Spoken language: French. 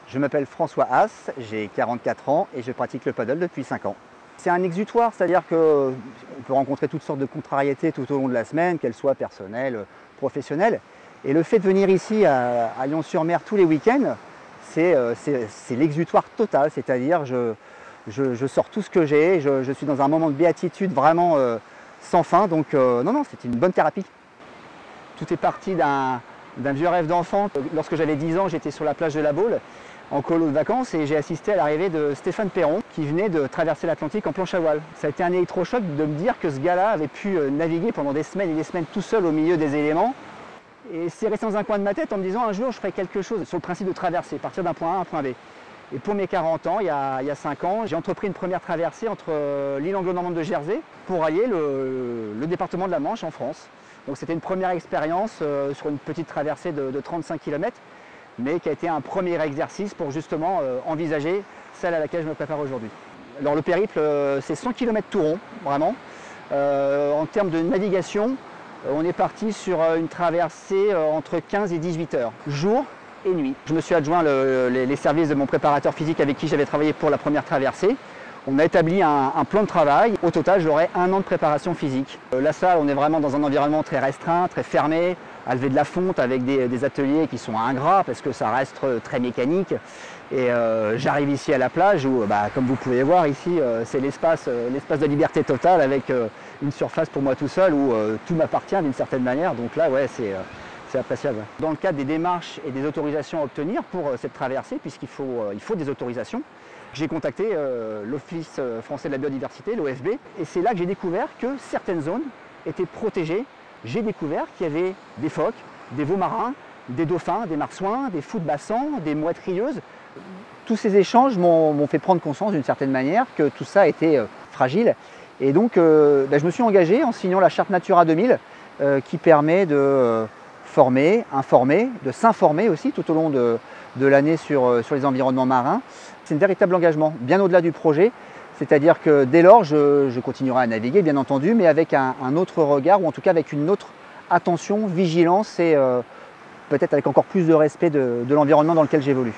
Je m'appelle François Haas, j'ai 44 ans et je pratique le paddle depuis 5 ans. C'est un exutoire, c'est-à-dire qu'on peut rencontrer toutes sortes de contrariétés tout au long de la semaine, qu'elles soient personnelles, professionnelles. Et le fait de venir ici à Lyon-sur-Mer tous les week-ends, c'est l'exutoire total, c'est-à-dire je sors tout ce que j'ai, je suis dans un moment de béatitude vraiment sans fin, donc non, c'est une bonne thérapie. Tout est parti d'un vieux rêve d'enfant. Lorsque j'avais 10 ans, j'étais sur la plage de la Baule en colo de vacances et j'ai assisté à l'arrivée de Stéphane Perron qui venait de traverser l'Atlantique en planche à voile. Ça a été un électrochoc de me dire que ce gars-là avait pu naviguer pendant des semaines et des semaines tout seul au milieu des éléments. Et c'est resté dans un coin de ma tête en me disant un jour je ferai quelque chose sur le principe de traverser, partir d'un point A à un point B. Et pour mes 40 ans, il y a 5 ans, j'ai entrepris une première traversée entre l'île anglo-normande de Jersey pour allier le département de la Manche en France. Donc c'était une première expérience sur une petite traversée de 35 km, mais qui a été un premier exercice pour justement envisager celle à laquelle je me prépare aujourd'hui. Alors le périple, c'est 100 km tout rond, vraiment. En termes de navigation, on est parti sur une traversée entre 15 et 18 heures, jour et nuit. Je me suis adjoint les services de mon préparateur physique avec qui j'avais travaillé pour la première traversée. On a établi un plan de travail. Au total, j'aurai 1 an de préparation physique. La salle, on est vraiment dans un environnement très restreint, très fermé, à lever de la fonte avec des ateliers qui sont ingrats parce que ça reste très mécanique. Et j'arrive ici à la plage où, comme vous pouvez voir ici, c'est l'espace de liberté totale avec une surface pour moi tout seul où tout m'appartient d'une certaine manière. Donc là, ouais, c'est appréciable. Dans le cadre des démarches et des autorisations à obtenir pour cette traversée, puisqu'il faut des autorisations, j'ai contacté l'Office français de la biodiversité, l'OFB, et c'est là que j'ai découvert que certaines zones étaient protégées. J'ai découvert qu'il y avait des phoques, des veaux marins, des dauphins, des marsouins, des fous de bassin, des mouettes rieuses. Tous ces échanges m'ont fait prendre conscience d'une certaine manière que tout ça était fragile. Et donc je me suis engagé en signant la charte Natura 2000 qui permet de former, informer, de s'informer aussi tout au long de l'année sur les environnements marins. C'est un véritable engagement, bien au-delà du projet. C'est-à-dire que dès lors, je continuerai à naviguer, bien entendu, mais avec un autre regard, ou en tout cas avec une autre attention, vigilance et peut-être avec encore plus de respect de l'environnement dans lequel j'évolue.